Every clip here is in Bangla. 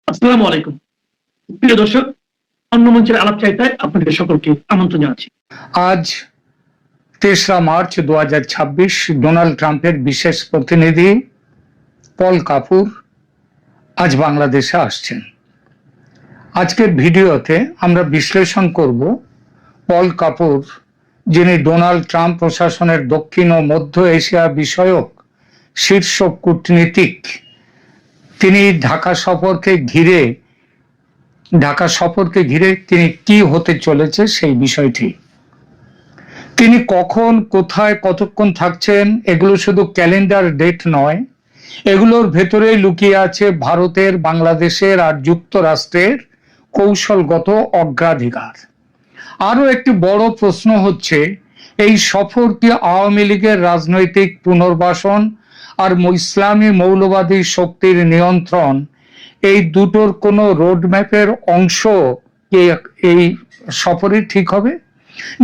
আসসালামু আলাইকুম। প্রিয় দর্শক, অন্য মঞ্চের আলাপচারিতায় আপনাদের সকলকে আমন্ত্রণ জানাচ্ছি। আজ ৩রা মার্চ ২০২৬ ডোনাল্ড ট্রাম্পের বিশেষ প্রতিনিধি পল কাপুর আজ বাংলাদেশে আসছেন। আজকের ভিডিওতে আমরা বিশ্লেষণ করব পল কাপুর, যিনি ডোনাল্ড ট্রাম্প প্রশাসনের দক্ষিণ ও মধ্য এশিয়া বিষয়ক শীর্ষ কূটনীতিক, তিনি ঢাকা সফরকে ঘিরে তিনি কি হতে চলেছে সেই বিষয়টি, তিনি কখন, কোথায়, কতক্ষণ থাকছেন, এগুলো শুধু ক্যালেন্ডার ডেট নয়, এগুলোর ভেতরেই লুকিয়ে আছে ভারতের, বাংলাদেশের আর যুক্তরাষ্ট্রের কৌশলগত অগ্রাধিকার। আরো একটি বড় প্রশ্ন হচ্ছে, এই সফর কি আওয়ামী লীগের রাজনৈতিক পুনর্বাসন আর ইসলামী মৌলবাদী শক্তির নিয়ন্ত্রণ, এই দুটোর কোনো রোডম্যাপের অংশ এই সফরে ঠিক হবে,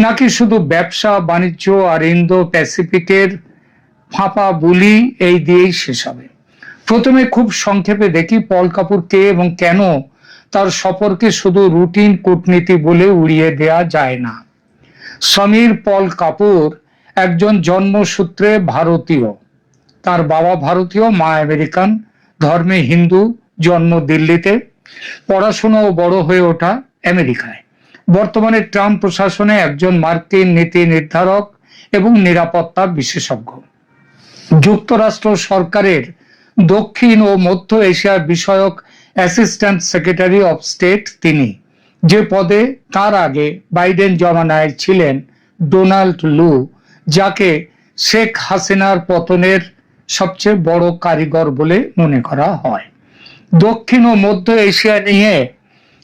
নাকি শুধু ব্যবসা বাণিজ্য আর ইন্দো প্যাসিফিকের ফাঁপা বুলি এই দিয়েই শেষ হবে? প্রথমে খুব সংক্ষেপে দেখি পল কাপুর কে এবং কেন তার সফরকে শুধু রুটিন কূটনীতি বলে উড়িয়ে দেয়া যায় না। সমীর পল কাপুর একজন জন্মসূত্রে ভারতীয়, তার বাবা ভারতীয়, মা আমেরিকান, ধর্মে হিন্দু, জন্ম দিল্লিতে, পড়াশোনা ও বড় হয়ে ওঠা আমেরিকায়। বর্তমানে ট্রাম্প প্রশাসনে একজন মার্কিন নীতি নির্ধারক এবং নিরাপত্তা বিশেষজ্ঞ। যুক্তরাষ্ট্র সরকারের দক্ষিণ ও মধ্য এশিয়া বিষয়ক অ্যাসিস্ট্যান্ট সেক্রেটারি অফ স্টেট তিনি, যে পদে তার আগে বাইডেন জমানায় ছিলেন ডোনাল্ড লু, যাকে শেখ হাসিনার পতনের সবচেয়ে বড় কারিগর বলে মনে করা হয়। দক্ষিণ ও মধ্য এশিয়া নিয়ে,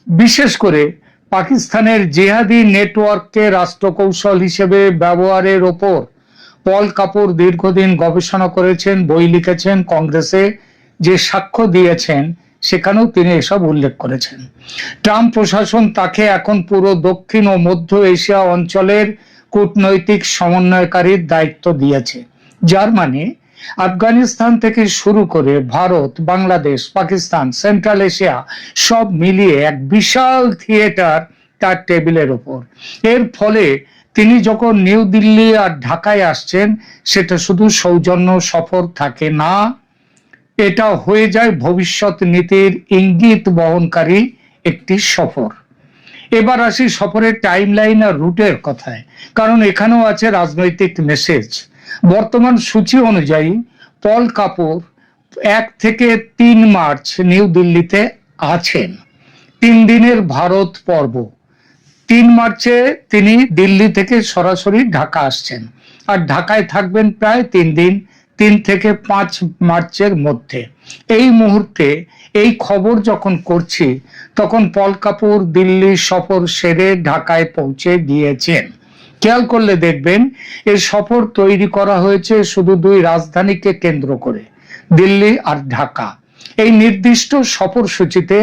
বিশেষ করে পাকিস্তানের জিহাদি নেটওয়ার্ককে রাষ্ট্রকৌশল হিসেবে ব্যবহারের ওপর পল কাপুর দীর্ঘদিন গবেষণা করেছেন, বই লিখেছেন, কংগ্রেসে যে সাক্ষ্য দিয়েছেন সেখানেও তিনি এসব উল্লেখ করেছেন। ট্রাম্প প্রশাসন তাকে এখন পুরো দক্ষিণ ও মধ্য এশিয়া অঞ্চলের কূটনৈতিক সমন্বয়কারীর দায়িত্ব দিয়েছে, যার মানে আফগানিস্তান থেকে শুরু করে ভারত, বাংলাদেশ, পাকিস্তান, সেন্ট্রাল এশিয়া সব মিলিয়ে এক বিশাল থিয়েটার তার টেবিলের ওপর। এর ফলে তিনি যখন নিউ দিল্লি আর ঢাকায় আসছেন, সেটা শুধু সৌজন্য সফর থাকে না, এটা হয়ে যায় ভবিষ্যৎ নীতির ইঙ্গিত বহনকারী একটি সফর। এবার আসি সফরের টাইমলাইন আর রুটের কথায়, কারণ এখানেও আছে রাজনৈতিক মেসেজ। বর্তমান সূচি অনুযায়ী পল কাপুর 1 থেকে 3 মার্চ নিউ দিল্লিতে আছেন। 3 দিনের ভারত পর্ব। 3 মার্চে তিনি দিল্লি থেকে সরাসরি ঢাকা আসছেন, আর ঢাকায় থাকবেন প্রায় 3 দিন, 3 থেকে 5 মার্চের মধ্যে। এই মুহূর্তে এই খবর যখন করছি, তখন পল কাপুর দিল্লি সফর সেরে ঢাকায় পৌঁছে গিয়েছেন। খেয়াল করলে দেখবেন এই সফর তৈরি করা হয়েছে শুধু 2 রাজধানীকে কেন্দ্র করে, দিল্লি আর ঢাকা। এই নির্দিষ্ট সফরসূচিতে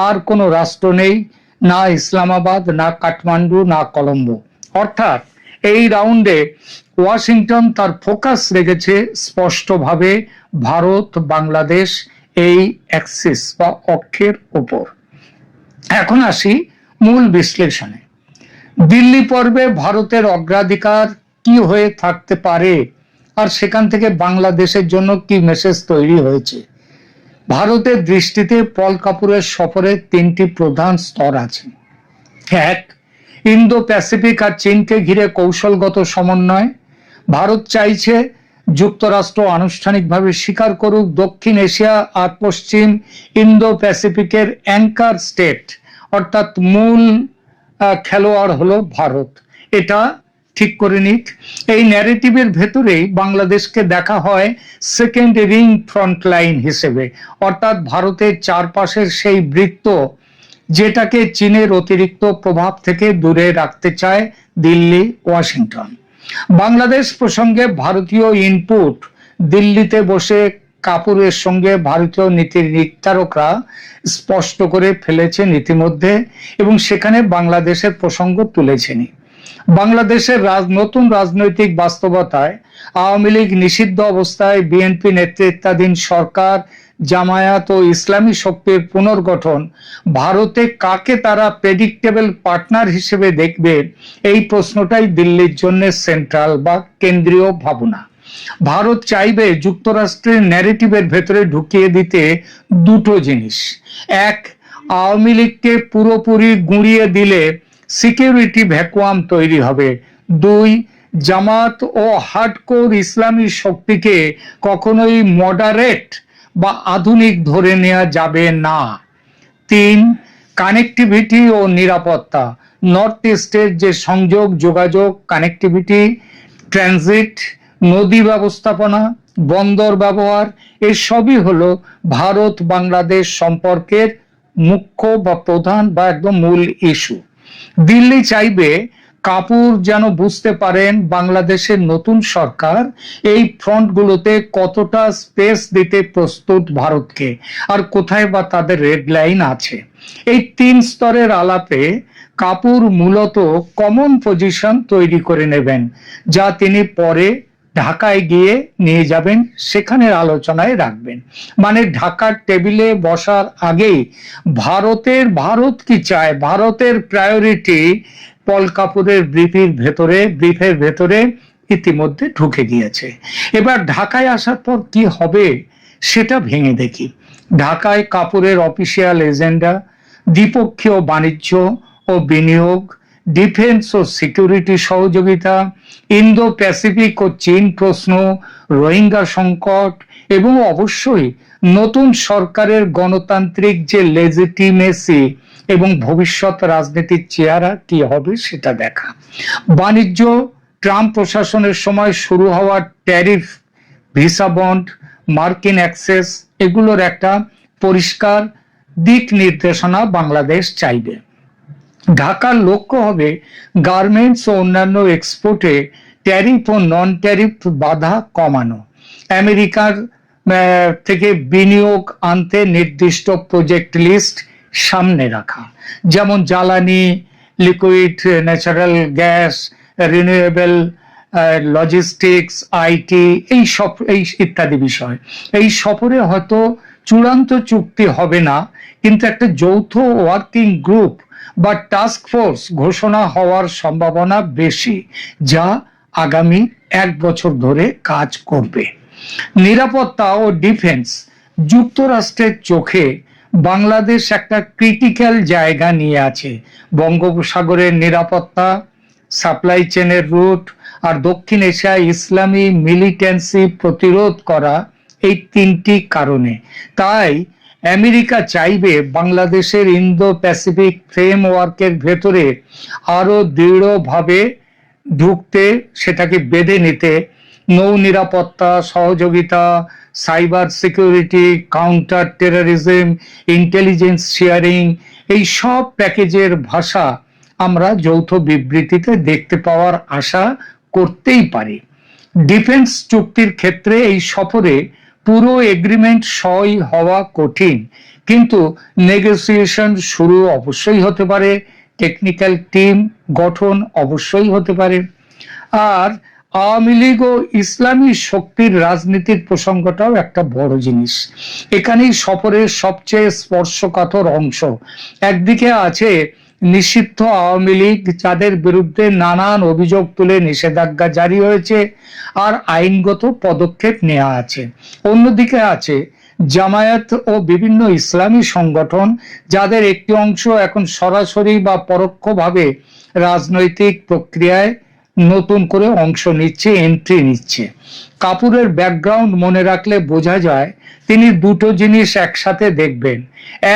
আর কোনো রাষ্ট্র নেই, না ইসলামাবাদ, না কাঠমান্ডু, না কলম্বো। অর্থাৎ এই রাউন্ডে ওয়াশিংটন তার ফোকাস রেখেছে স্পষ্টভাবে ভারত, বাংলাদেশ এই অ্যাক্সিস বা অক্ষের উপর। এখন আসি মূল বিশ্লেষণে। দিল্লি পর্বে ভারতের অগ্রাধিকার কি হয়ে থাকতে পারে, আর সেখান থেকে বাংলাদেশের জন্য কি মেসেজ তৈরি হয়েছে। ভারতের দৃষ্টিতে পল কাপুরের সফরে 3টি প্রধান স্তর আছে। 1, ইন্দো প্যাসিফিক আর চীনকে ঘিরে কৌশলগত সমন্বয়। ভারত চাইছে যুক্তরাষ্ট্র আনুষ্ঠানিকভাবে স্বীকার করুক দক্ষিণ এশিয়া আর পশ্চিম ইন্দো প্যাসিফিকের অ্যাঙ্কার স্টেট, অর্থাৎ মূল খেলোয়াড় হলো ভারত, এটা ঠিক করে নিক। এই ন্যারেটিভের ভেতরেই বাংলাদেশকে দেখা হয় সেকেন্ড রিং ফ্রন্ট লাইন হিসেবে, অর্থাৎ ভারতের চারপাশের সেই বৃত্ত যেটাকে চীনের অতিরিক্ত প্রভাব থেকে দূরে রাখতে চায় দিল্লি, ওয়াশিংটন। বাংলাদেশ প্রসঙ্গে ভারতীয় ইনপুট দিল্লিতে বসে কাপুরের সঙ্গে ভারতীয় নীতি নির্ধারকরা স্পষ্ট করে ফেলেছেন ইতিমধ্যে, এবং সেখানে বাংলাদেশের প্রসঙ্গ তুলেছেনই। বাংলাদেশের নতুন রাজনৈতিক বাস্তবতায় আওয়ামী লীগ নিষিদ্ধ অবস্থায় বিএনপি নেতৃত্বাধীন সরকার, জামায়াত ও ইসলামী শক্তির পুনর্গঠন, ভারতে কাকে তারা প্রেডিক্টেবল পার্টনার হিসেবে দেখবে, এই প্রশ্নটাই দিল্লির জন্য সেন্ট্রাল বা কেন্দ্রীয় ভাবনা। ভারত চাইবে যুক্তরাষ্ট্রের ন্যারেটিভের ভেতরে ঢুকিয়ে দিতে দুটো জিনিস। এক, আওয়ামী লীগকে পুরোপুরি গুঁড়িয়ে দিলে সিকিউরিটি ভ্যাকুয়াম তৈরি হবে। দুই, জামাত ও হার্ডকোর ইসলামী শক্তিকে কখনোই মডারেট বা আধুনিক ধরে নেওয়া যাবে না। তিন, কানেক্টিভিটি ও নিরাপত্তা। নর্থ ইস্টের যে সংযোগ, যোগাযোগ, কানেক্টিভিটি, ট্রানজিট, নদী ব্যবস্থাপনা, বন্দর ব্যবহার, এসবই হলো ভারত বাংলাদেশ সম্পর্কের মুখ্য বা প্রধান বা একদম মূল ইস্যু। দিল্লি চাইবে কাপুর যেন বুঝতে পারেন বাংলাদেশের নতুন সরকার এই ফ্রন্টগুলোতে কতটা স্পেস দিতে প্রস্তুত ভারতকে, আর কোথায় বা তাদের রেড লাইন আছে। এই তিন স্তরের আলাপে কাপুর মূলত কমন পজিশন তৈরি করে নেবেন, যা তিনি পরে ঢাকায় গিয়ে নিয়ে যাবেন, সেখানের আলোচনায় রাখবেন। মানে ঢাকার টেবিলে বসার আগেই ভারত কি চায়, ভারতের প্রায়োরিটি পল কাপুরের ব্রিফের ভেতরে ইতিমধ্যে ঢুকে গিয়েছে। এবার ঢাকায় আসার পর কি হবে সেটা ভেঙে দেখি। ঢাকায় কাপুরের অফিসিয়াল এজেন্ডা দ্বিপক্ষীয় বাণিজ্য ও বিনিয়োগ, ডিফেন্স ও সিকিউরিটি সহযোগিতা, ইন্দো প্যাসিফিক ও চীন প্রশ্ন, রোহিঙ্গা সংকট এবং অবশ্যই নতুন সরকারের গণতান্ত্রিক যে লেজিটিমেসি এবং ভবিষ্যৎ রাজনীতির চেহারা কি হবে সেটা দেখা। বাণিজ্য, ট্রাম্প প্রশাসনের সময় শুরু হওয়া ট্যারিফ, ভিসা বন্ড, মার্কিন অ্যাক্সেস, এগুলোর একটা পরিষ্কার দিক নির্দেশনা বাংলাদেশ চাইবে। ঢাকার লক্ষ্য হবে গার্মেন্টস ও অন্যান্য এক্সপোর্টে ট্যারিফ ও নন ট্যারিফ বাধা কমানো, আমেরিকার থেকে বিনিয়োগ আনতে নির্দিষ্ট প্রজেক্ট লিস্ট সামনে রাখা, যেমন জ্বালানি, liquid natural gas, renewable, logistics, IT, এই ইত্যাদি বিষয়। এই সফরে হয়তো চূড়ান্ত চুক্তি হবে না, কিন্তু একটা যৌথ ওয়ার্কিং গ্রুপ বা টাস্ক ফোর্স ঘোষণা হওয়ার সম্ভাবনা বেশি, যা আগামী 1 বছর ধরে কাজ করবে। নিরাপত্তা ও ডিফেন্স, যুক্তরাষ্ট্রের চোখে বাংলাদেশ একটা ক্রিটিক্যাল জায়গা নিয়ে আছে। বঙ্গোপসাগরের নিরাপত্তা, সাপ্লাই চেনের রুট আর দক্ষিণ এশিয়ায় ইসলামী মিলিটেন্সি প্রতিরোধ করা, এই তিনটি কারণে। তাই আমেরিকা চাইবে বাংলাদেশের ইন্দো প্যাসিফিক ফ্রেমওয়ার্কের ভেতরে আরো দৃঢ়ভাবে ঢুকতে, সেটাকে বেঁধে নিতে। নৌ নিরাপত্তা, সহযোগিতা, cyber security, counter terrorism, intelligence sharing, এই সব প্যাকেজের ভাষা আমরা যৌথ বিবৃতিতে দেখতে পাওয়ার আশা করতেই পারি। ডিফেন্স চুক্তির ক্ষেত্রে এই সফরে পুরো এগ্রিমেন্ট সই হওয়া কঠিন, কিন্তু নেগোসিয়েশন শুরু অবশ্যই হতে পারে, টেকনিক্যাল টিম গঠন অবশ্যই হতে পারে। আর আওয়ামী লীগ ও ইসলামী শক্তির রাজনীতির প্রসঙ্গটাও একটা বড় জিনিস। এখানেই সফরের সবচেয়ে স্পর্শকাতর অংশ। একদিকে আছে নিষিদ্ধ আওয়ামী লীগ, যাদের বিরুদ্ধে নানান অভিযোগ তুলে নিষেধাজ্ঞা জারি হয়েছে আর আইনগত পদক্ষেপ নেওয়া আছে। অন্যদিকে আছে জামায়াত ও বিভিন্ন ইসলামী সংগঠন, যাদের একটি অংশ এখন সরাসরি বা পরোক্ষভাবে রাজনৈতিক প্রক্রিয়ায় নতুন করে অংশ নিচ্ছে, এন্ট্রি নিচ্ছে। কাপুরের ব্যাকগ্রাউন্ড মনে রাখলে বোঝা যায় তিনি দুটো জিনিস একসাথে দেখবেন।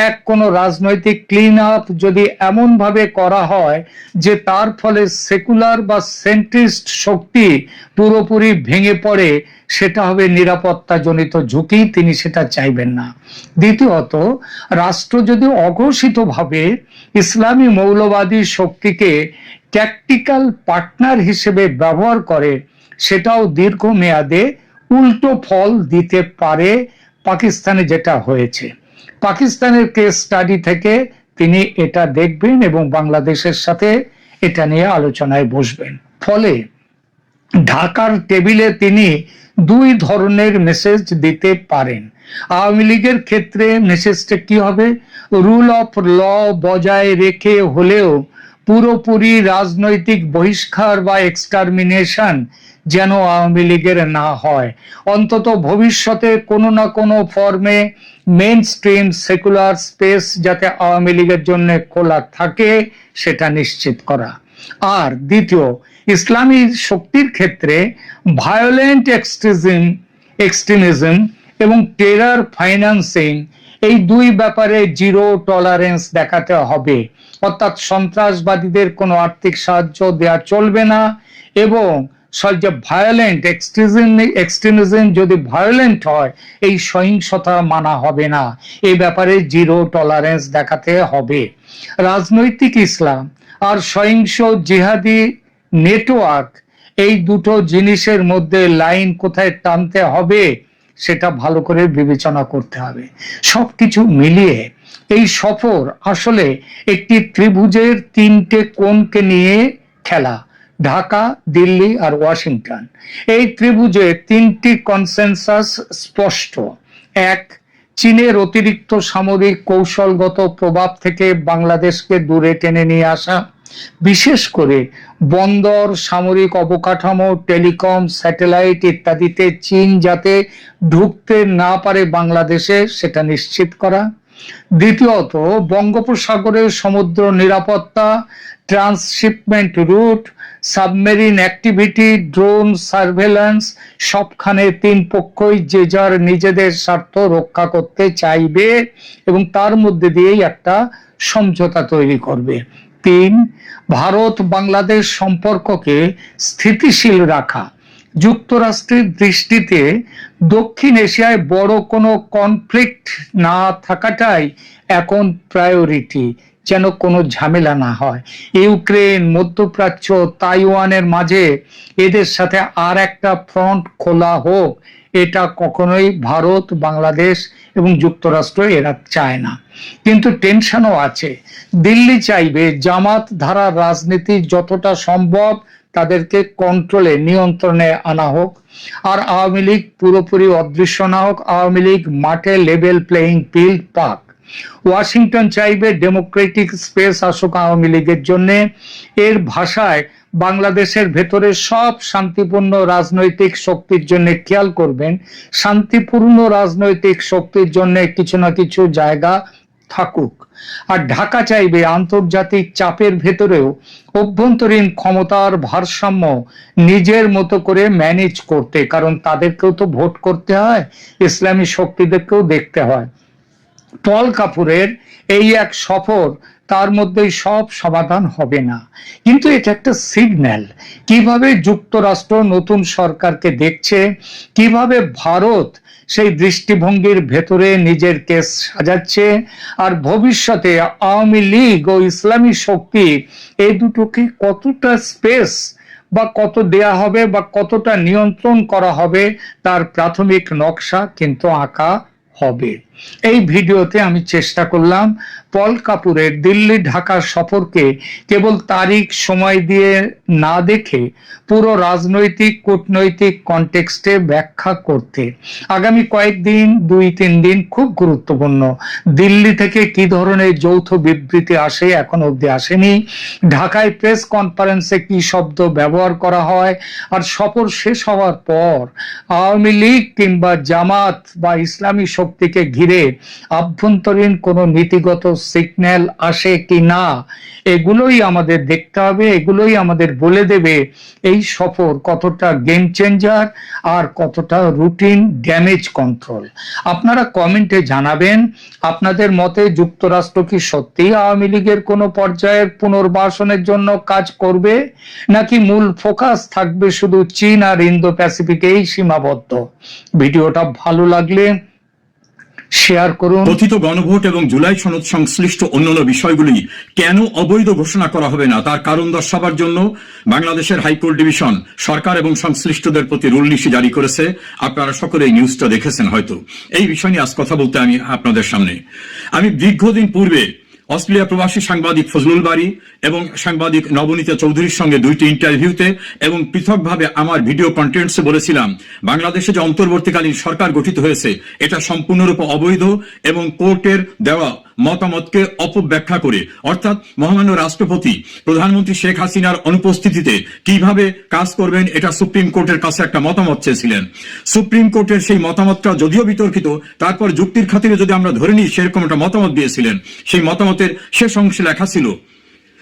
এক, কোনো রাজনৈতিক ক্লিন আপ যদি এমন ভাবে করা হয় যে তার ফলে সেকুলার বা সেন্ট্রিস্ট শক্তি পুরোপুরি ভেঙে পড়ে, সেটা হবে নিরাপত্তাজনিত ঝুঁকি, তিনি সেটা চাইবেন না। দ্বিতীয়ত, রাষ্ট্র যদি অঘোষিতভাবে ইসলামী মৌলবাদী শক্তিকে ট্যাকটিক্যাল পার্টনার হিসেবে ব্যবহার করে, সেটাও দীর্ঘমেয়াদে উল্টো ফল দিতে পারে। পাকিস্তানে যেটা হয়েছে, পাকিস্তানের কেস স্টাডি থেকে তিনি এটা দেখবেন এবং বাংলাদেশের সাথে এটা নিয়ে আলোচনায় বসবেন। ফলে ঢাকার টেবিলে তিনি দুই ধরনের মেসেজ দিতে পারেন। আওয়ামী লীগের ক্ষেত্রে মেসেজটা কি হবে? রুল অফ ল বজায় রেখে হলেও পুরোপুরি রাজনৈতিক বহিষ্কার বা এক্সটারমিনেশন যেন আওয়ামী লীগের না হয়, অন্তত ভবিষ্যতে কোনো না কোনো ফর্মে মেইন স্ট্রিম সেকুলার স্পেস যাতে আওয়ামী লীগের জন্য খোলা থাকে সেটা নিশ্চিত করা। আর দ্বিতীয়, ইসলামী শক্তির ক্ষেত্রে ভায়োলেন্ট এক্সট্রিমিজম এবং টেরর ফাইন্যান্সিং, এই দুই ব্যাপারে জিরো টলারেন্স দেখাতে হবে। অর্থাৎ সন্ত্রাসবাদীদের কোনো আর্থিক সাহায্য দেওয়া চলবে না, এবং যে ভায়োলেন্ট এক্সট্রিমিজম যদি ভায়োলেন্ট হয় এই সহিংসতা মানা হবে না, এই ব্যাপারে জিরো টলারেন্স দেখাতে হবে। রাজনৈতিক ইসলাম আর সহিংস জিহাদি নেটওয়ার্ক, এই দুটো জিনিসের মধ্যে লাইন কোথায় টানতে হবে সেটা ভালো করে বিবেচনা করতে হবে। সবকিছু মিলিয়ে এই সফর আসলে একটি ত্রিভুজের তিনটে কোণকে নিয়ে খেলা, ঢাকা, দিল্লি আর ওয়াশিংটন। এই ত্রিভুজে তিনটি কনসেনসাস স্পষ্ট। এক, চীনের অতিরিক্ত সামরিক কৌশলগত প্রভাব থেকে বাংলাদেশকে দূরে টেনে নিয়ে আসা, বিশেষ করে বন্দর, সামরিক অবকাঠামো, টেলিকম, স্যাটেলাইট ইত্যাদিতে চীন যাতে ঢুকতে না পারে বাংলাদেশে সেটা নিশ্চিত করা। দ্বিতীয়ত, বঙ্গোপসাগরের সমুদ্র নিরাপত্তা, transshipment route, submarine activity, drone surveillance, সবখানে তিন পক্ষই যে যার নিজেদের স্বার্থ রক্ষা করতে চাইবে এবং তার মধ্যে দিয়েই একটা সমঝোতা তৈরি করবে। তিন, ভারত বাংলাদেশ সম্পর্ককে স্থিতিশীল রাখা। যুক্তরাষ্ট্রের দৃষ্টিতে দক্ষিণ এশিয়ায় বড় কোনো কনফ্লিক্ট না থাকাটাই এখন প্রায়োরিটি, যেন কোনো ঝামেলা না হয়। ইউক্রেন, মধ্যপ্রাচ্য, তাইওয়ানের মাঝে এদের সাথে আর একটা ফ্রন্ট খোলা হোক, এটা কখনোই ভারত, বাংলাদেশ এবং যুক্তরাষ্ট্র এরা চায় না। কিন্তু টেনশনও আছে। দিল্লি চাইবে জামাত ধারার রাজনীতি যতটা সম্ভব তাদেরকে কন্ট্রোলে, নিয়ন্ত্রণে আনা হোক, আর আওয়ামী লীগ পুরোপুরি অদৃশ্য না হোক, আওয়ামী লীগ মাঠে লেভেল প্লেইং ফিল্ড পাক। ওয়াশিংটন চাইবে ডেমোক্রেটিক স্পেস আসুক আওয়ামী লীগের জন্য। এর ভাষায় বাংলাদেশের ভেতরে সব শান্তিপূর্ণ রাজনৈতিক শক্তির জন্য, খেয়াল করবেন, শান্তিপূর্ণ রাজনৈতিক শক্তির জন্য কিছু না কিছু জায়গা থাকুক। আর ঢাকা চাইবে আন্তর্জাতিক চাপের ভেতরেও অভ্যন্তরীণ ক্ষমতার ভারসাম্য নিজের মতো করে ম্যানেজ করতে, কারণ তাদেরকেও তো ভোট করতে হয়, ইসলামী শক্তিদেরকেও দেখতে হয়। পল কাপুরের এই এক সফর, তার মধ্যে সব সমাধান হবে না, কিন্তু এটা একটা সিগন্যাল কিভাবে যুক্তরাষ্ট্র নতুন সরকারকে দেখছে, কিভাবে ভারত সেই দৃষ্টিভঙ্গির ভেতরে নিজের কেস সাজাচ্ছে, আর ভবিষ্যতে আওয়ামী লীগ ও ইসলামী শক্তি এই দুটোকে কতটা স্পেস বা কত দেয়া হবে বা কতটা নিয়ন্ত্রণ করা হবে তার প্রাথমিক নকশা কিন্তু আঁকা হবে। এই ভিডিওতে আমি চেষ্টা করলাম পল কাপুরের দিল্লি ঢাকা সফরকে কেবল তারিখ সময় দিয়ে না দেখে পুরো রাজনৈতিক কূটনৈতিক কনটেক্সটে ব্যাখ্যা করতে। আগামী কয়েকদিন, 2-3 দিন খুব গুরুত্বপূর্ণ। দিল্লি থেকে কি ধরনের যৌথ বিবৃতি আসে, এখন অবধি আসেনি। ঢাকায় প্রেস কনফারেন্সে কি শব্দ ব্যবহার করা হয়, আর সফর শেষ হওয়ার পর আওয়ামী লীগ কিংবা জামাত বা ইসলামী শক্তিকে ঘিরে আভ্যন্তরীণ কোনো নীতিগত সিগন্যাল আসে কি না, এগুলোই আমাদের দেখতে হবে। এগুলোই আমাদের বলে দেবে এই সফর কতটা গেম চেঞ্জার আর কতটা রুটিন ড্যামেজ কন্ট্রোল। আপনারা কমেন্টে জানাবেন আপনাদের মতে যুক্তরাষ্ট্র কি সত্যি আওয়ামী লীগের কোনো পর্যায়ের পুনর্বাসনের জন্য কাজ করবে, নাকি মূল ফোকাস থাকবে শুধু চীন আর ইন্দো প্যাসিফিকেই সীমাবদ্ধ। ভিডিওটা ভালো লাগলে শেয়ার করুন। কথিত গণভোট এবং জুলাই সনদ সংশ্লিষ্ট অন্যান্য বিষয়গুলি কেন অবৈধ ঘোষণা করা হবে না তার কারণ দর্শাবার জন্য বাংলাদেশের হাইকোর্ট ডিভিশন সরকার এবং সংশ্লিষ্টদের প্রতি রুল নিশি জারি করেছে। আপনারা সকলে এই নিউজটা দেখেছেন হয়তো। এই বিষয় নিয়ে আজ কথা বলতে আমি আপনাদের সামনে। আমি দীর্ঘদিন পূর্বে অস্ট্রেলিয়া প্রবাসী সাংবাদিক ফজলুল বারী এবং সাংবাদিক নবনীতা চৌধুরীর সঙ্গে 2টি ইন্টারভিউতে এবং পৃথকভাবে আমার ভিডিও কন্টেন্টসে বলেছিলাম, বাংলাদেশে যে অন্তর্বর্তীকালীন সরকার গঠিত হয়েছে এটা সম্পূর্ণরূপে অবৈধ এবং কোর্টের দেওয়া মতামতকে অপব্যাখ্যা করে, অর্থাৎ মহামান্য রাষ্ট্রপতি প্রধানমন্ত্রী শেখ হাসিনার অনুপস্থিতিতে কিভাবে কাজ করবেন এটা সুপ্রিম কোর্টের কাছে একটা মতামত চেয়েছিলেন। সুপ্রিম কোর্টের সেই মতামতটা যদিও বিতর্কিত, তারপর যুক্তির খাতিরে যদি আমরা ধরে নিই সেরকম একটা মতামত দিয়েছিলেন। সেই মতামতের শেষ অংশে লেখা ছিল,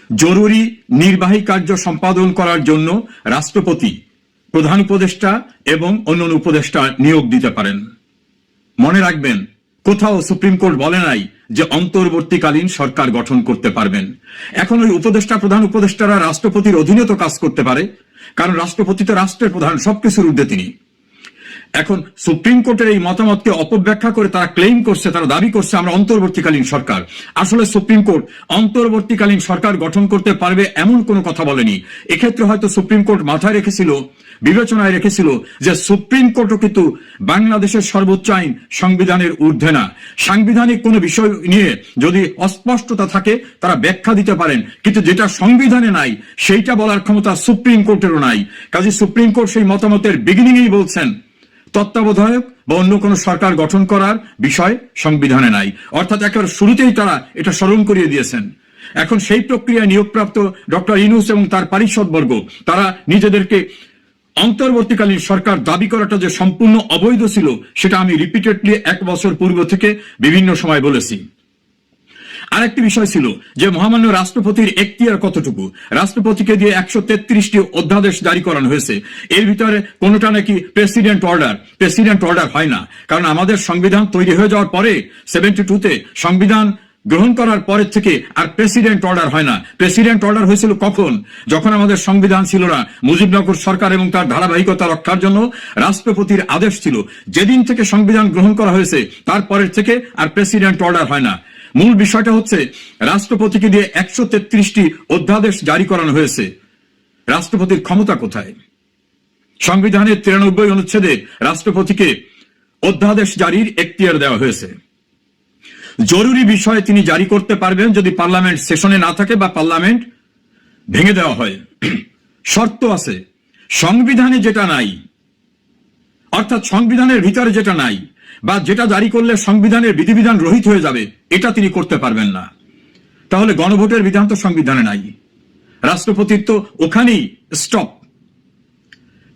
জরুরি নির্বাহী কার্য সম্পাদন করার জন্য রাষ্ট্রপতি প্রধান উপদেষ্টা এবং অন্যান্য উপদেষ্টা নিয়োগ দিতে পারেন। মনে রাখবেন, কোথাও সুপ্রিম কোর্ট বলে নাই যে অন্তর্বর্তীকালীন সরকার গঠন করতে পারবেন। এখন ওই উপদেষ্টা প্রধান উপদেষ্টারা রাষ্ট্রপতির অধীনে তো কাজ করতে পারে, কারণ রাষ্ট্রপতি তো রাষ্ট্রের প্রধান, সবকিছুর ঊর্ধ্বে তিনি। এখন সুপ্রিম কোর্টের এই মতামতকে অপব্যাখ্যা করে তারা ক্লেম করছে, তারা দাবি করছে আমরা অন্তর্বর্তীকালীন সরকার। আসলে সুপ্রিম কোর্ট অন্তর্বর্তীকালীন সরকার গঠন করতে পারবে এমন কোনো কথা বলেনি। এক্ষেত্রে হয়তো সুপ্রিম কোর্ট মাথায় রেখেছিল, বিবেচনায় রেখেছিল যে সুপ্রিম কোর্টও কিন্তু বাংলাদেশের সর্বোচ্চ আইন সংবিধানের ঊর্ধ্বে না। সাংবিধানিক কোনো বিষয় নিয়ে যদি অস্পষ্টতা থাকে তারা ব্যাখ্যা দিতে পারেন, কিন্তু যেটা সংবিধানে নাই সেইটা বলার ক্ষমতা সুপ্রিম কোর্টেরও নাই। কাজে সুপ্রিম কোর্ট সেই মতামতের বিগিনিংয়েই বলছেন তত্ত্বাবধায়ক বা অন্য কোনো সরকার গঠন করার বিষয় সংবিধানে নাই, অর্থাৎ একেবারে শুরুতেই তারা এটা স্মরণ করিয়ে দিয়েছেন। এখন সেই প্রক্রিয়ায় নিয়োগপ্রাপ্ত ডক্টর ইউনূস এবং তার পারিষদবর্গ তারা নিজেদেরকে অন্তর্বর্তীকালীন সরকার দাবি করাটা যে সম্পূর্ণ অবৈধ ছিল সেটা আমি রিপিটেডলি 1 বছর পূর্ব থেকে বিভিন্ন সময় বলেছি। আরেকটি বিষয় ছিল যে মহামান্য রাষ্ট্রপতির এখতিয়ার কতটুকু। রাষ্ট্রপতিকে দিয়ে 133টি অধ্যাদেশ জারি করানো হয়েছে, এর ভিতরে কোনোটা নাকি প্রেসিডেন্ট অর্ডার হয় না, কারণ আমাদের সংবিধান তৈরি হয়ে যাওয়ার পরে 72তে সংবিধান গ্রহণ করার পরের থেকে আর প্রেসিডেন্ট অর্ডার হয় না। প্রেসিডেন্ট অর্ডার হয়েছিল কখন? যখন আমাদের সংবিধান ছিল না, মুজিবনগর সরকার এবং তার ধারাবাহিকতা রক্ষার জন্য রাষ্ট্রপতির আদেশ ছিল। যেদিন থেকে সংবিধান গ্রহণ করা হয়েছে তারপরের থেকে আর প্রেসিডেন্ট অর্ডার হয় না। মূল বিষয়টা হচ্ছে রাষ্ট্রপতিকে দিয়ে 133টি অধ্যাদেশ জারি করানো হয়েছে। রাষ্ট্রপতির ক্ষমতা কোথায়? সংবিধানের 93 অনুচ্ছেদে রাষ্ট্রপতিকে অধ্যাদেশ জারির এখতিয়ার দেওয়া হয়েছে। জরুরি বিষয়ে তিনি জারি করতে পারবেন যদি পার্লামেন্ট সেশনে না থাকে বা পার্লামেন্ট ভেঙে দেওয়া হয়। শর্ত আছে, সংবিধানে যেটা নাই, অর্থাৎ সংবিধানের ভিতরে যেটা নাই বা যেটা জারি করলে সংবিধানের বিধিবিধান রহিত হয়ে যাবে এটা তিনি করতে পারবেন না। তাহলে গণভোটের বিধান তো সংবিধানে নাই, রাষ্ট্রপতির তো ওখানেই স্টপ।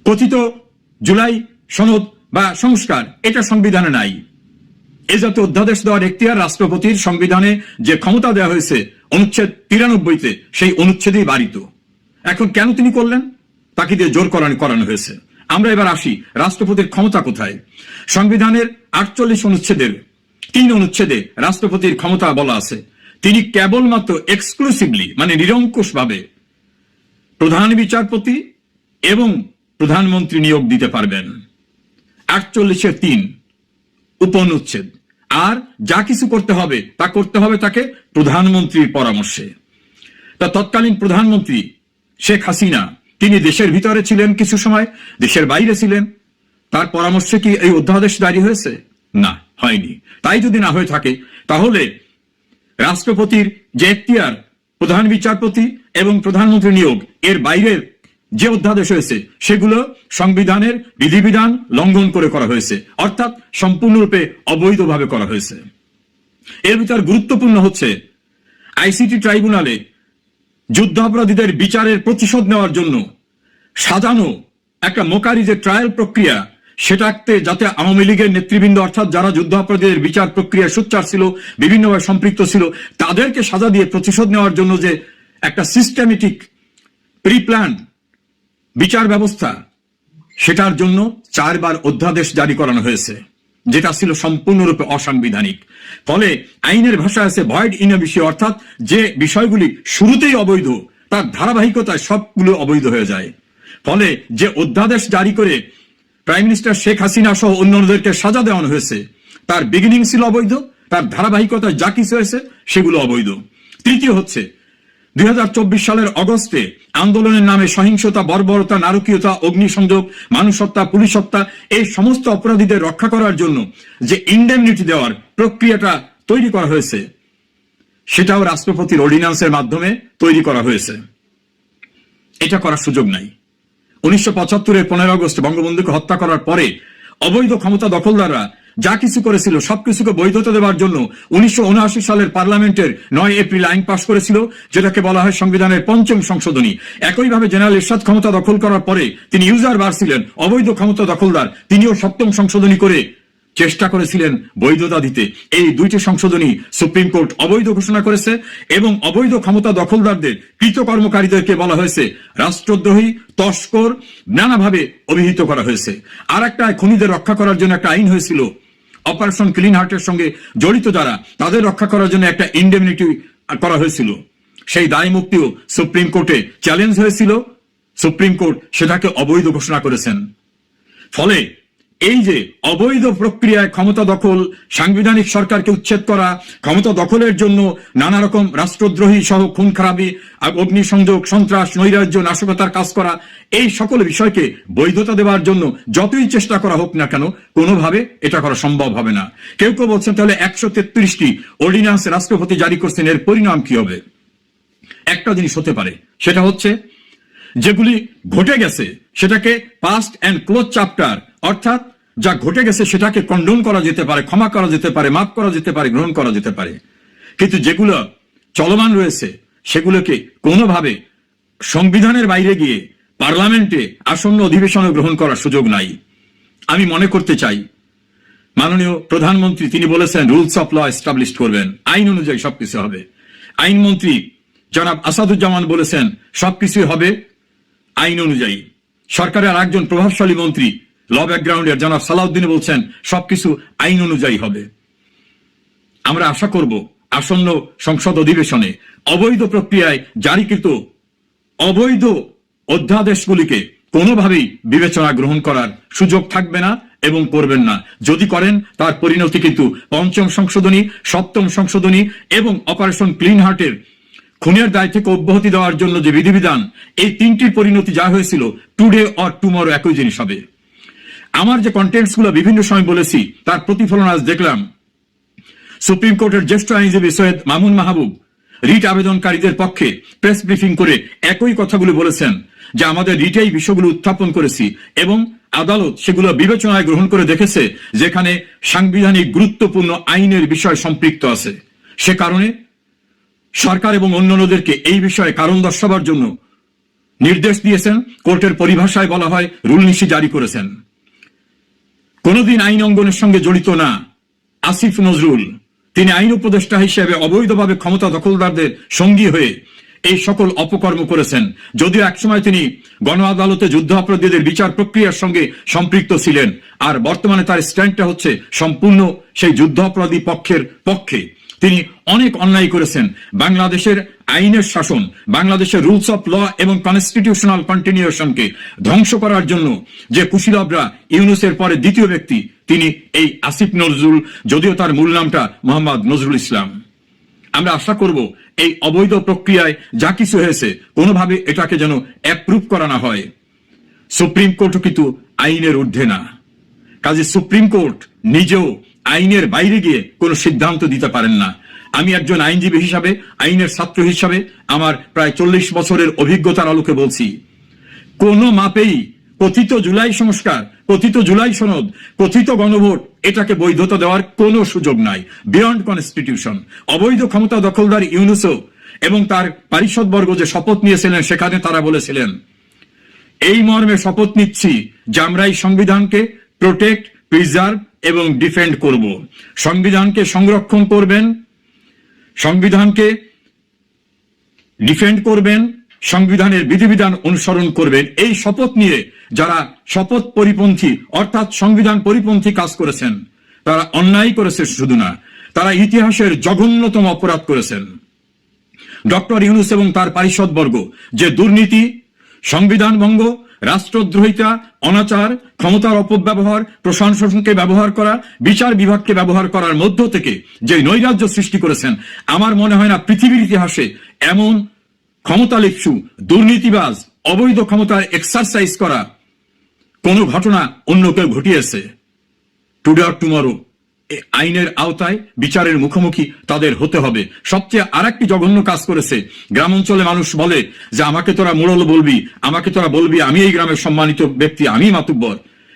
কথিত জুলাই সনদ বা সংস্কার এটা সংবিধানে নাই। এ জাতীয় অধ্যাদেশ দেওয়ার এখতিয়ার রাষ্ট্রপতির সংবিধানে যে ক্ষমতা দেওয়া হয়েছে অনুচ্ছেদ 93তে সেই অনুচ্ছেদেই বারিত। এখন কেন তিনি করলেন? তাকে দিয়ে জোর করানো হয়েছে। আমরা এবার আসি রাষ্ট্রপতির ক্ষমতা কোথায়। সংবিধানের 48 অনুচ্ছেদের 3 অনুচ্ছেদে রাষ্ট্রপতির ক্ষমতা বলা আছে তিনি কেবলমাত্র এক্সক্লুসিভলি মানে নিরঙ্কুশ ভাবে প্রধান বিচারপতি এবং প্রধানমন্ত্রী নিয়োগ দিতে পারবেন। 48-3 উপনুচ্ছেদ। আর যা কিছু করতে হবে তা করতে হবে তাকে প্রধানমন্ত্রীর পরামর্শে। তা তৎকালীন প্রধানমন্ত্রী শেখ হাসিনা তিনি দেশের ভিতরে ছিলেন, কিছু সময় দেশের বাইরে ছিলেন, তার পরামর্শে কি এই অধ্যাদেশ জারি হয়েছে? না, হয়নি। তাই যদি না হয়ে থাকে তাহলে রাষ্ট্রপতির যে এখতিয়ার প্রধান বিচারপতি এবং প্রধানমন্ত্রী নিয়োগ এর বাইরের যে অধ্যাদেশ হয়েছে সেগুলো সংবিধানের বিধিবিধান লঙ্ঘন করে করা হয়েছে, অর্থাৎ সম্পূর্ণরূপে অবৈধভাবে করা হয়েছে। এর ভিতর গুরুত্বপূর্ণ হচ্ছে আইসিটি ট্রাইব্যুনালে যুদ্ধাপরাধীদের বিচারের প্রতিশোধ নেওয়ার জন্য সাজানো একটা মোকারি যে ট্রায়াল প্রক্রিয়া সেটাতে যাতে আওয়ামী লীগের নেতৃবৃন্দ অর্থাৎ যারা যুদ্ধাপরাধীদের বিচার প্রক্রিয়া সোচ্চার ছিল, বিভিন্নভাবে সম্পৃক্ত ছিল, তাদেরকে সাজা দিয়ে প্রতিশোধ নেওয়ার জন্য যে একটা সিস্টেমেটিক প্রি প্ল্যান বিচার ব্যবস্থা, সেটার জন্য 4 বার অধ্যাদেশ জারি করানো হয়েছে, যেটা ছিল সম্পূর্ণরূপে অসাংবিধানিক। ফলে আইনের ভাষা আছে ভয়েড ইন এ বিষয়, অর্থাৎ যে বিষয়গুলি শুরুতেই অবৈধ তার ধারাবাহিকতায় সবগুলো অবৈধ হয়ে যায়। ফলে যে অধ্যাদেশ জারি করে প্রাইম মিনিস্টার শেখ হাসিনা সহ অন্যদেরকে সাজা দেওয়ানো হয়েছে তার বিগিনিং ছিল অবৈধ, তার ধারাবাহিকতায় যা কিছু হয়েছে সেগুলো অবৈধ। তৃতীয় হচ্ছে 2024 সালের অগস্টে আন্দোলনের নামে সহিংসতা, বর্বরতা, নারকীয়তা, অগ্নিসংযোগ, মানুষ হত্যা, পুলিশ হত্যা এই সমস্ত অপরাধীদের রক্ষা করার জন্য যে ইন্ডেমনিটি দেওয়ার প্রক্রিয়াটা তৈরি করা হয়েছে সেটাও রাষ্ট্রপতির অর্ডিন্যান্সের মাধ্যমে তৈরি করা হয়েছে। এটা করার সুযোগ নাই। 1975-এর 15 আগস্ট বঙ্গবন্ধুকে হত্যা করার পরে অবৈধ ক্ষমতা দখলদাররা যা কিছু করেছিল সবকিছুকে বৈধতা দেওয়ার জন্য 1979 সালের পার্লামেন্টের 9 এপ্রিল আইন পাশ করেছিল, যেটাকে বলা হয় সংবিধানের 5ম সংশোধনী। একইভাবে জেনারেল এরশাদ ক্ষমতা দখল করার পরে তিনি ইউজার বার ছিলেন, অবৈধ ক্ষমতা দখলদার, তিনিও 7ম সংশোধনী করে চেষ্টা করেছিলেন বৈধতা দিতে। এই দুইটি সংশোধনী সুপ্রিম কোর্ট অবৈধ ঘোষণা করেছে এবং অবৈধ ক্ষমতা দখলদারদের কৃতকর্মকারীদেরকে বলা হয়েছে রাষ্ট্রদ্রোহী, তস্কর, নানাভাবে অভিহিত করা হয়েছে। আর একটা খুনিদের রক্ষা করার জন্য একটা আইন হয়েছিল, অপারেশন ক্লিন হার্টের সঙ্গে জড়িত যারা, তাদের রক্ষা করার জন্য একটা ইন্ডেমনিটি করা হয়েছিল। সেই দায় মুক্তিও সুপ্রিম কোর্টে চ্যালেঞ্জ হয়েছিল, সুপ্রিম কোর্ট সেটাকে অবৈধ ঘোষণা করেছেন। ফলে এই যে অবৈধ প্রক্রিয়ায় ক্ষমতা দখল, সাংবিধানিক সরকারকে উচ্ছেদ করা, ক্ষমতা দখলের জন্য নানা রকম রাষ্ট্রদ্রোহী সহ খুন খারাপি, অগ্নিসংযোগ, সন্ত্রাস, নৈরাজ্য, নাশকতার কাজ করা, এই সকল বিষয়কে বৈধতা দেওয়ার জন্য যতই চেষ্টা করা হোক না কেন কোনোভাবে এটা করা সম্ভব হবে না। কেউ কেউ বলছেন তাহলে 133টি অর্ডিন্যান্স রাষ্ট্রপতি জারি করছেন, এর পরিণাম কি হবে? একটা জিনিস হতে পারে, সেটা হচ্ছে যেগুলি ঘটে গেছে সেটাকে পাস্ট অ্যান্ড ক্লোজ চ্যাপ্টার, অর্থাৎ যা ঘটে গেছে সেটাকে কন্ডোন করা যেতে পারে, ক্ষমা করা যেতে পারে, মাফ করা যেতে পারে, গ্রহণ করা যেতে পারে। কিন্তু যেগুলো চলমান রয়েছে সেগুলোকে কোনোভাবে সংবিধানের বাইরে গিয়ে পার্লামেন্টে আসন্ন অধিবেশনে গ্রহণ করার সুযোগ নাই। আমি মনে করতে চাই মাননীয় প্রধানমন্ত্রী তিনি বলেছেন রুলস অফ ল এস্টাবলিশ করবেন, আইন অনুযায়ী সবকিছু হবে। আইনমন্ত্রী জনাব আসাদুজ্জামান বলেছেন সবকিছু হবে আইন অনুযায়ী। সরকারের একজন প্রভাবশালী মন্ত্রী ল ব্যাকগ্রাউন্ডের জনাব সালাউদ্দিন বলছেন সবকিছু আইন অনুযায়ী হবে। আমরা আশা করব আসন্ন সংসদ অধিবেশনে অবৈধ প্রক্রিয়ায় জারিকৃত অবৈধ অধ্যাদেশগুলিকে কোনোভাবেই বিবেচনা গ্রহণ করার সুযোগ থাকবে না এবং করবেন না। যদি করেন তার পরিণতি কিন্তু 5ম সংশোধনী, 7ম সংশোধনী এবং অপারেশন ক্লিন হার্টের খুনের দায় থেকে অব্যাহতি দেওয়ার জন্য যে বিধিবিধান, এই তিনটির পরিণতি যা হয়েছিল টুডে অর টুমরো একই জিনিস হবে। আমার যে কন্টেন্টস গুলো বিভিন্ন সময় বলেছি তার প্রতিফলন আজ দেখলাম। সুপ্রিম কোর্টের জ্যেষ্ঠ আইনজীবী সৈয়দ মামুন মাহবুব রিট আবেদনকারীদের পক্ষে প্রেস ব্রিফিং করে একই কথাগুলো বলেছেন যে আমাদের রিটে এই বিষয়গুলো উত্থাপন করেছি এবং আদালত সেগুলো বিবেচনায় গ্রহণ করে দেখেছে যেখানে সাংবিধানিক গুরুত্বপূর্ণ আইনের বিষয় সম্পৃক্ত আছে। সে কারণে সরকার এবং অন্যান্যদেরকে এই বিষয়ে কারণ দর্শাবার জন্য নির্দেশ দিয়েছেন। কোর্টের পরিভাষায় বলা হয় রুল নিশি জারি করেছেন। কোনদিন আইন অঙ্গনের সঙ্গে জড়িত না আসিফ নজরুল, তিনি আইন উপদেষ্টা হিসেবে অবৈধভাবে ক্ষমতা দখলদারদের সঙ্গী হয়ে এই সকল অপকর্ম করেছেন। যদিও একসময় তিনি গণ আদালতে যুদ্ধ অপরাধীদের বিচার প্রক্রিয়ার সঙ্গে সম্পৃক্ত ছিলেন, আর বর্তমানে তার স্ট্যান্ডটা হচ্ছে সম্পূর্ণ সেই যুদ্ধ অপরাধী পক্ষের পক্ষে। তিনি অনেক অন্যায় করেছেন। বাংলাদেশের আইনের শাসন, বাংলাদেশের রুলস অফ ল এবং কনস্টিটিউশনাল কন্টিনিউশনকে ধ্বংস করার জন্য যে কুশীলবরা, ইউনূসের পরে দ্বিতীয় ব্যক্তি তিনি এই আসিফ নজরুল, যদিও তার মূল নামটা মোহাম্মদ নজরুল ইসলাম। আমরা আশা করব এই অবৈধ প্রক্রিয়ায় যা কিছু হয়েছে কোনোভাবে এটাকে যেন অ্যাপ্রুভ করা না হয়। সুপ্রিম কোর্টও কিন্তু আইনের ঊর্ধ্বে না, কাজে সুপ্রিম কোর্ট নিজেও আইনের বাইরে গিয়ে কোনো সিদ্ধান্ত দিতে পারেন না। আমি একজন আইনজীবী হিসাবে, আইনের ছাত্র হিসাবে আমার প্রায় 40 বছরের অভিজ্ঞতার আলোকে বলছি, কোন মাপেই কথিত জুলাই সংস্কার, কথিত জুলাই সনদ, কথিত গণভোট এটাকে বৈধতা দেওয়ার কোনো সুযোগ নাই। Beyond constitution. অবৈধ ক্ষমতা দখলদার ইউনূসও এবং তার পারিষদবর্গ যে শপথ নিয়েছিলেন সেখানে তারা বলেছিলেন এই মর্মে শপথ নিচ্ছি যে আমরা এই সংবিধানকে প্রোটেক্ট, প্রিজার্ভ এবং ডিফেন্ড করব। সংবিধানকে সংরক্ষণ করবেন, সংবিধানকে ডিফেন্ড করবেন, সংবিধানের বিধিবিধান অনুসরণ করবেন। এই শপথ নিয়ে যারা শপথ পরিপন্থী অর্থাৎ সংবিধান পরিপন্থী কাজ করেছেন তারা অন্যায় করেছে শুধু না, তারা ইতিহাসের জঘন্যতম অপরাধ করেছেন। ডক্টর ইউনূস এবং তার পারিষদবর্গ যে দুর্নীতি, সংবিধান ভঙ্গ, রাষ্ট্রদ্রোহিতা, অনাচার, ক্ষমতার অপব্যবহার, প্রশাসনকে ব্যবহার করা, বিচার বিভাগকে ব্যবহার করার মধ্য থেকে যে নৈরাজ্য সৃষ্টি করেছেন, আমার মনে হয় না পৃথিবীর ইতিহাসে এমন ক্ষমতালিপ্সু, দুর্নীতিবাজ, অবৈধ ক্ষমতার এক্সারসাইজ করা কোন ঘটনা অন্য কেউ ঘটিয়েছে। টুডে অর টুমরো আইনের আওতায় বিচারের মুখোমুখি তাদের হতে হবে। সবচেয়ে আরেকটি জঘন্য কাজ করেছে, গ্রাম অঞ্চলে মানুষ বলে যে আমাকে তোরা মোড়ল বলবি, আমাকে তোরা বলবি আমি এই গ্রামের সম্মানিত ব্যক্তি, আমি মাতুব্বর।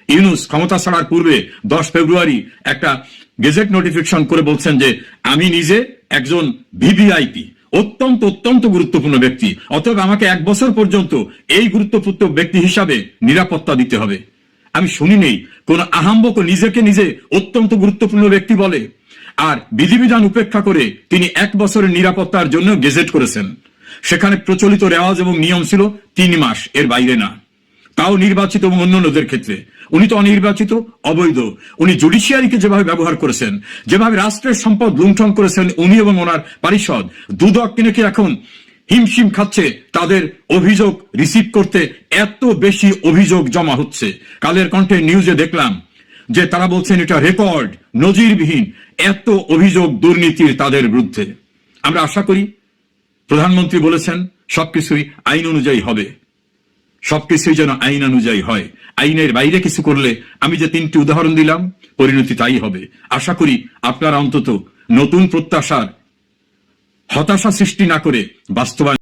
ইউনূস ক্ষমতা ছাড়ার পূর্বে 10 ফেব্রুয়ারি একটা গেজেট নোটিফিকেশন করে বলছেন যে আমি নিজে একজন ভিভিআইপি, অত্যন্ত অত্যন্ত গুরুত্বপূর্ণ ব্যক্তি, অতএব আমাকে 1 বছর পর্যন্ত এই গুরুত্বপূর্ণ ব্যক্তি হিসাবে নিরাপত্তা দিতে হবে। আমি শুনি নেই কোন আহাম্বক নিজেকে নিজে অত্যন্ত গুরুত্বপূর্ণ ব্যক্তি বলে, আর বিধিবিধান উপেক্ষা করে তিনি 1 বছরের নিরাপত্তার জন্য গেজেট করেছেন। সেখানে প্রচলিত রেওয়াজ এবং নিয়ম ছিল 3 মাস, এর বাইরে না, তাও নির্বাচিত এবং অন্যান্যদের ক্ষেত্রে। উনি তো অনির্বাচিত, অবৈধ। উনি জুডিশিয়ারিকে যেভাবে ব্যবহার করেছেন, যেভাবে রাষ্ট্রের সম্পদ লুণ্ঠন করেছেন উনি এবং ওনার পারিষদ, দুদক নাকি এখন হিমশিম খাচ্ছে তাদের অভিযোগ রিসিভ করতে। এত বেশি অভিযোগ জমা হচ্ছে। কালের কণ্ঠে নিউজে দেখলাম যে তারা বলছেন এটা রেকর্ড, নজিরবিহীন এত অভিযোগ দুর্নীতির তাদের বিরুদ্ধে। আমরা আশা করি, প্রধানমন্ত্রী বলেছেন সবকিছুই আইন অনুযায়ী হবে, সবকিছুই যেন আইন অনুযায়ী হয়। আইনের বাইরে কিছু করলে, আমি যে 3টি উদাহরণ দিলাম, পরিণতি তাই হবে। আশা করি আপনারা অন্তত নতুন প্রত্যাশার হতাশা সৃষ্টি না করে বাস্তবায়ন